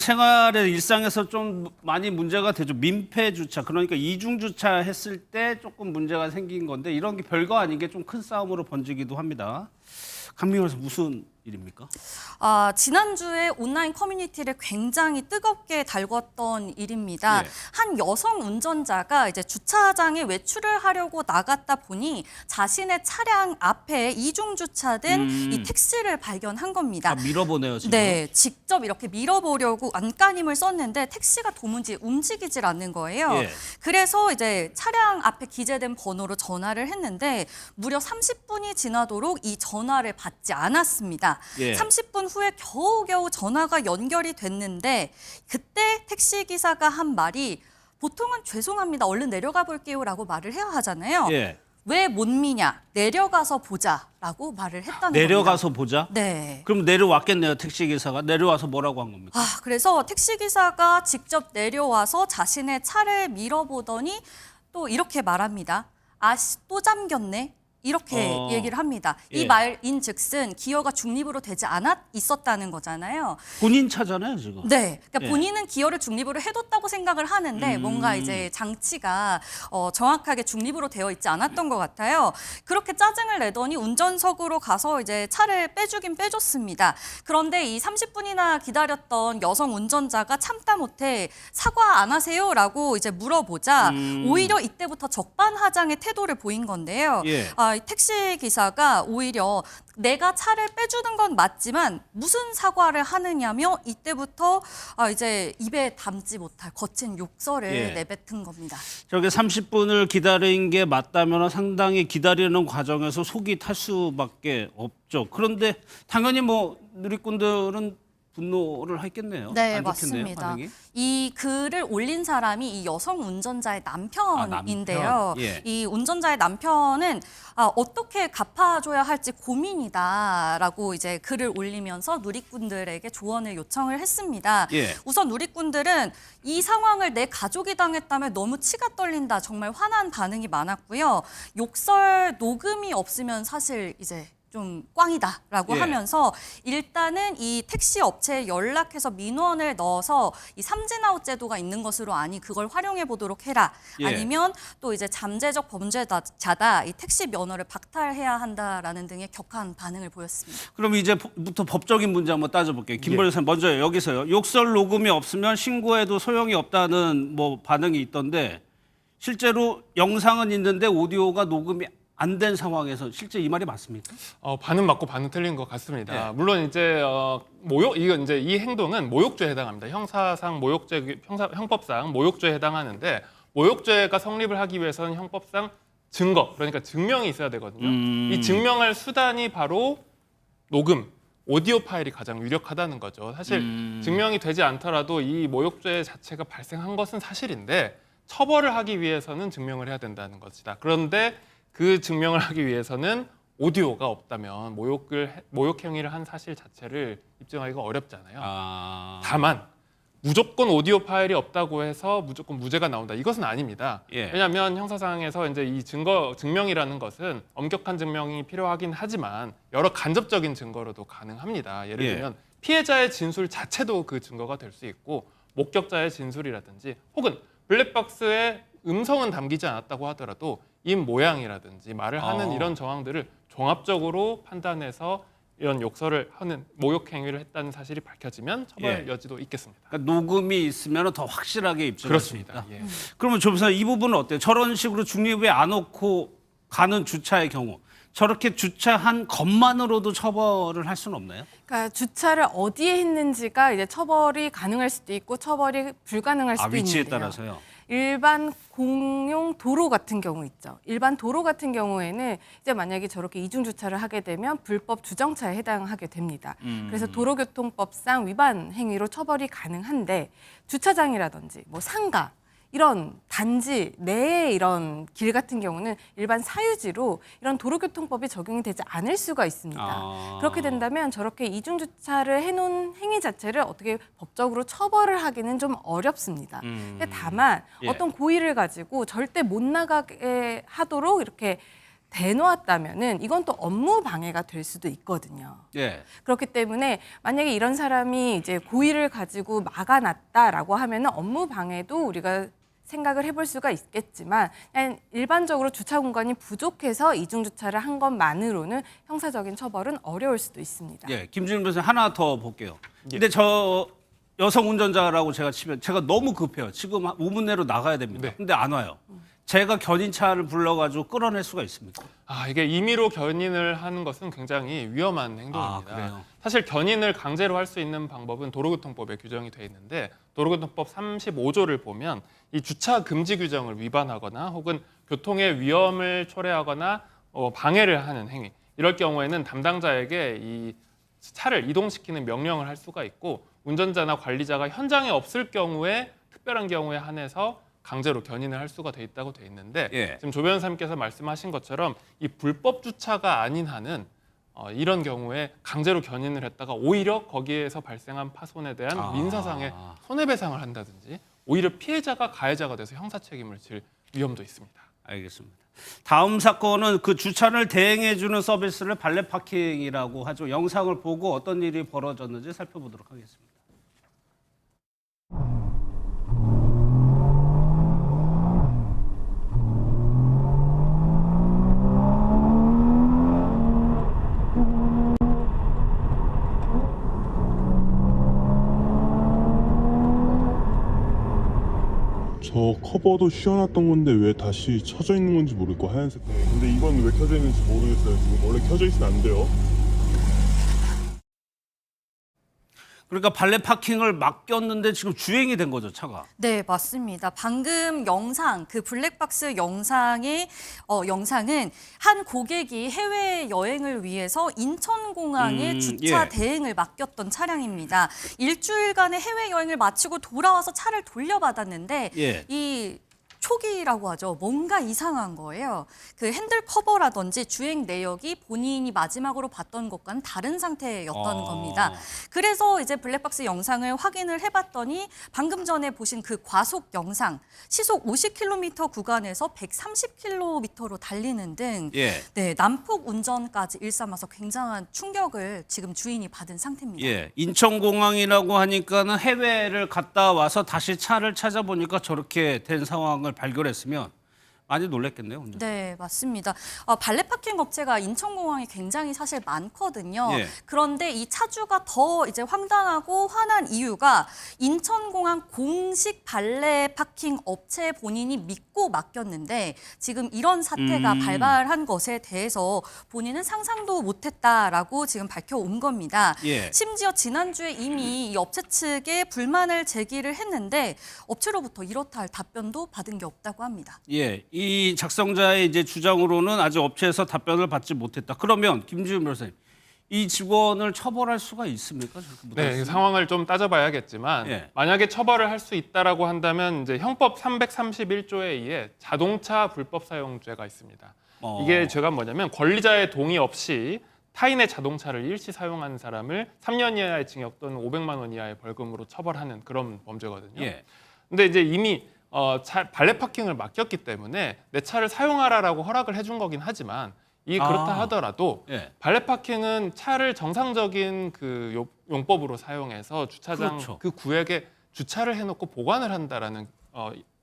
생활의 일상에서 좀 많이 문제가 되죠. 민폐 주차. 그러니까 이중 주차 했을 때 조금 문제가 생긴 건데 이런 게 별거 아닌 게 좀 큰 싸움으로 번지기도 합니다. 강민호에서 무슨 일입니까? 지난주에 온라인 커뮤니티를 굉장히 뜨겁게 달궜던 일입니다. 예. 한 여성 운전자가 이제 주차장에 외출을 하려고 나갔다 보니 자신의 차량 앞에 이중 주차된 이 택시를 발견한 겁니다. 밀어보네요, 지금. 네, 직접 이렇게 밀어보려고 안간힘을 썼는데 택시가 도무지 움직이질 않는 거예요. 예. 그래서 이제 차량 앞에 기재된 번호로 전화를 했는데 무려 30분이 지나도록 이 전화를 받지 않았습니다. 예. 30분 후에 겨우겨우 전화가 연결이 됐는데 그때 택시기사가 한 말이 보통은 죄송합니다. 얼른 내려가 볼게요 라고 말을 해야 하잖아요. 예. 왜 못 미냐? 내려가서 보자라고 말을 했다는 내려가서 겁니다. 보자? 네. 그럼 내려왔겠네요, 택시기사가. 내려와서 뭐라고 한 겁니까? 그래서 택시기사가 직접 내려와서 자신의 차를 밀어보더니 또 이렇게 말합니다. 또 잠겼네. 이렇게 얘기를 합니다. 예. 이 말인즉슨 기어가 중립으로 되지 있었다는 거잖아요. 본인 차잖아요, 지금. 네, 그러니까 예. 본인은 기어를 중립으로 해뒀다고 생각을 하는데 뭔가 이제 장치가 정확하게 중립으로 되어 있지 않았던 것 같아요. 그렇게 짜증을 내더니 운전석으로 가서 이제 차를 빼주긴 빼줬습니다. 그런데 이 30분이나 기다렸던 여성 운전자가 참다 못해 사과 안 하세요라고 이제 물어보자 오히려 이때부터 적반하장의 태도를 보인 건데요. 예. 이 택시 기사가 오히려 내가 차를 빼주는 건 맞지만 무슨 사과를 하느냐며 이때부터 이제 입에 담지 못할 거친 욕설을 예. 내뱉은 겁니다. 저게 30분을 기다린 게 맞다면 상당히 기다리는 과정에서 속이 탈 수밖에 없죠. 그런데 당연히 뭐 누리꾼들은 분노를 했겠네요. 네, 안 좋겠네요, 맞습니다. 반응이. 이 글을 올린 사람이 이 여성 운전자의 남편인데요. 남편. 예. 이 운전자의 남편은 어떻게 갚아줘야 할지 고민이다라고 이제 글을 올리면서 누리꾼들에게 조언을 요청을 했습니다. 예. 우선 누리꾼들은 이 상황을 내 가족이 당했다면 너무 치가 떨린다. 정말 화난 반응이 많았고요. 욕설 녹음이 없으면 사실 이제 좀 꽝이다라고 예. 하면서 일단은 이 택시 업체에 연락해서 민원을 넣어서 이 삼진아웃 제도가 있는 것으로 아니 그걸 활용해 보도록 해라. 예. 아니면 또 이제 잠재적 범죄자다 이 택시 면허를 박탈해야 한다라는 등의 격한 반응을 보였습니다. 그럼 이제부터 법적인 문제 한번 따져볼게요. 김 변호사님 먼저 여기서요. 욕설 녹음이 없으면 신고해도 소용이 없다는 뭐 반응이 있던데 실제로 영상은 있는데 오디오가 녹음이 안 된 상황에서 실제 이 말이 맞습니까? 반은 맞고 반은 틀린 것 같습니다. 네. 물론 이제 이건 이제 이 행동은 모욕죄에 해당합니다. 형사상 모욕죄, 형법상 모욕죄에 해당하는데 모욕죄가 성립을 하기 위해서는 형법상 증거, 그러니까 증명이 있어야 되거든요. 이 증명할 수단이 바로 녹음, 오디오 파일이 가장 유력하다는 거죠. 사실 증명이 되지 않더라도 이 모욕죄 자체가 발생한 것은 사실인데 처벌을 하기 위해서는 증명을 해야 된다는 것이다. 그런데 그 증명을 하기 위해서는 오디오가 없다면 모욕 행위를 한 사실 자체를 입증하기가 어렵잖아요. 다만 무조건 오디오 파일이 없다고 해서 무조건 무죄가 나온다. 이것은 아닙니다. 예. 왜냐하면 형사상에서 이제 이 증명이라는 것은 엄격한 증명이 필요하긴 하지만 여러 간접적인 증거로도 가능합니다. 예를 예. 들면 피해자의 진술 자체도 그 증거가 될 수 있고 목격자의 진술이라든지 혹은 블랙박스에 음성은 담기지 않았다고 하더라도 입 모양이라든지 말을 하는 이런 정황들을 종합적으로 판단해서 이런 욕설을 하는 모욕 행위를 했다는 사실이 밝혀지면 처벌 예. 여지도 있겠습니다. 그러니까 녹음이 있으면 더 확실하게 입증할 수 있다. 그렇습니다. 예. 그러면 조 변호사님 이 부분은 어때요? 저런 식으로 중립에 안 놓고 가는 주차의 경우 저렇게 주차한 것만으로도 처벌을 할 수는 없나요? 그러니까 주차를 어디에 했는지가 이제 처벌이 가능할 수도 있고 처벌이 불가능할 수도 위치에 있는데요. 따라서요. 일반 공용 도로 같은 경우 있죠. 일반 도로 같은 경우에는 이제 만약에 저렇게 이중 주차를 하게 되면 불법 주정차에 해당하게 됩니다. 그래서 도로교통법상 위반 행위로 처벌이 가능한데 주차장이라든지 뭐 상가 이런 단지 내의 이런 길 같은 경우는 일반 사유지로 이런 도로교통법이 적용이 되지 않을 수가 있습니다. 그렇게 된다면 저렇게 이중주차를 해놓은 행위 자체를 어떻게 법적으로 처벌을 하기는 좀 어렵습니다. 근데 다만 예. 어떤 고의를 가지고 절대 못 나가게 하도록 이렇게 대놓았다면은 이건 또 업무 방해가 될 수도 있거든요. 예. 그렇기 때문에 만약에 이런 사람이 이제 고의를 가지고 막아놨다라고 하면은 업무 방해도 우리가 생각을 해볼 수가 있겠지만 그냥 일반적으로 주차 공간이 부족해서 이중 주차를 한 것만으로는 형사적인 처벌은 어려울 수도 있습니다. 예. 김준일 변호사 하나 더 볼게요. 근데 저 여성 운전자라고 제가 치면 제가 너무 급해요. 지금 5분 내로 나가야 됩니다. 네. 근데 안 와요. 제가 견인차를 불러가지고 끌어낼 수가 있습니까? 이게 임의로 견인을 하는 것은 굉장히 위험한 행동입니다. 그래요? 사실 견인을 강제로 할 수 있는 방법은 도로교통법에 규정이 돼 있는데 도로교통법 35조를 보면 이 주차 금지 규정을 위반하거나 혹은 교통의 위험을 초래하거나 방해를 하는 행위 이럴 경우에는 담당자에게 이 차를 이동시키는 명령을 할 수가 있고 운전자나 관리자가 현장에 없을 경우에 특별한 경우에 한해서 강제로 견인을 할 수가 돼 있다고 돼 있는데 예. 지금 조 변호사님께서 말씀하신 것처럼 이 불법 주차가 아닌 한은 이런 경우에 강제로 견인을 했다가 오히려 거기에서 발생한 파손에 대한 민사상의 손해배상을 한다든지 오히려 피해자가 가해자가 돼서 형사 책임을 질 위험도 있습니다. 알겠습니다. 다음 사건은 그 주차를 대행해주는 서비스를 발렛 파킹이라고 하죠. 영상을 보고 어떤 일이 벌어졌는지 살펴보도록 하겠습니다. 저 커버도 씌워놨던 건데 왜 다시 쳐져 있는 건지 모르겠고 하얀색. 근데 이건 왜 켜져 있는지 모르겠어요. 지금 원래 켜져 있으면 안 돼요. 그러니까 발렛 파킹을 맡겼는데 지금 주행이 된 거죠, 차가. 네, 맞습니다. 방금 영상, 그 블랙박스 영상은 한 고객이 해외 여행을 위해서 인천공항에 주차 예. 대행을 맡겼던 차량입니다. 일주일간의 해외 여행을 마치고 돌아와서 차를 돌려받았는데 예. 이 초기라고 하죠. 뭔가 이상한 거예요. 그 핸들 커버라든지 주행 내역이 본인이 마지막으로 봤던 것과는 다른 상태였던 겁니다. 그래서 이제 블랙박스 영상을 확인을 해봤더니 방금 전에 보신 그 과속 영상, 시속 50km 구간에서 130km로 달리는 등 예. 네, 난폭 운전까지 일삼아서 굉장한 충격을 지금 주인이 받은 상태입니다. 예. 인천공항이라고 하니까는 해외를 갔다 와서 다시 차를 찾아보니까 저렇게 된 상황을 발견했으면 많이 놀랬겠네요. 운전. 네, 맞습니다. 발렛 파킹 업체가 인천공항에 굉장히 사실 많거든요. 예. 그런데 이 차주가 더 이제 황당하고 화난 이유가 인천공항 공식 발렛 파킹 업체 본인이 믿고 맡겼는데 지금 이런 사태가 발발한 것에 대해서 본인은 상상도 못했다라고 지금 밝혀온 겁니다. 예. 심지어 지난주에 이미 이 업체 측에 불만을 제기를 했는데 업체로부터 이렇다 할 답변도 받은 게 없다고 합니다. 예. 이 작성자의 이제 주장으로는 아직 업체에서 답변을 받지 못했다. 그러면 김지훈 변호사님, 이 직원을 처벌할 수가 있습니까? 저렇게 못할 네, 수? 상황을 좀 따져봐야겠지만 예. 만약에 처벌을 할 수 있다라고 한다면 이제 형법 331조에 의해 자동차 불법 사용죄가 있습니다. 이게 죄가 뭐냐면 권리자의 동의 없이 타인의 자동차를 일시 사용한 사람을 3년 이하의 징역 또는 500만 원 이하의 벌금으로 처벌하는 그런 범죄거든요. 예. 근데 이제 이미 발렛 파킹을 맡겼기 때문에 내 차를 사용하라라고 허락을 해준 거긴 하지만 이게 그렇다 하더라도 예. 발렛 파킹은 차를 정상적인 그 용법으로 사용해서 주차장 그렇죠. 그 구역에 주차를 해놓고 보관을 한다라는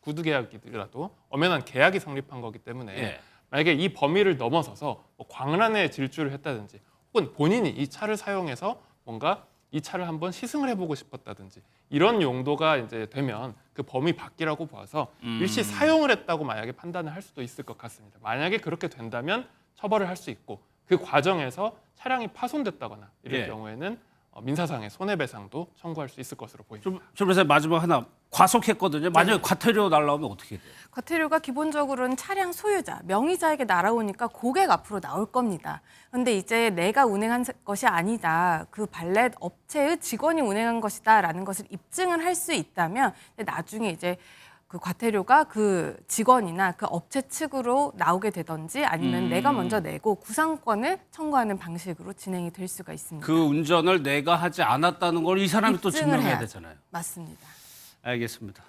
구두 계약이라도 엄연한 계약이 성립한 거기 때문에 예. 만약에 이 범위를 넘어서서 뭐 광란의 질주를 했다든지 혹은 본인이 이 차를 사용해서 뭔가 이 차를 한번 시승을 해보고 싶었다든지 이런 용도가 이제 되면 그 범위 밖이라고 봐서 일시 사용을 했다고 만약에 판단을 할 수도 있을 것 같습니다. 만약에 그렇게 된다면 처벌을 할 수 있고 그 과정에서 차량이 파손됐다거나 이럴 예. 경우에는 민사상의 손해배상도 청구할 수 있을 것으로 보입니다. 조 변호사님 마지막 하나 과속했거든요. 만약에 과태료 날라오면 어떻게 돼요? 과태료가 기본적으로는 차량 소유자, 명의자에게 날아오니까 고객 앞으로 나올 겁니다. 그런데 이제 내가 운행한 것이 아니다. 그 발렛 업체의 직원이 운행한 것이다라는 것을 입증을 할 수 있다면 나중에 이제 그 과태료가 그 직원이나 그 업체 측으로 나오게 되든지 아니면 내가 먼저 내고 구상권을 청구하는 방식으로 진행이 될 수가 있습니다. 그 운전을 내가 하지 않았다는 걸 이 사람이 또 입증을 증명해야 해야죠. 되잖아요. 맞습니다. 알겠습니다.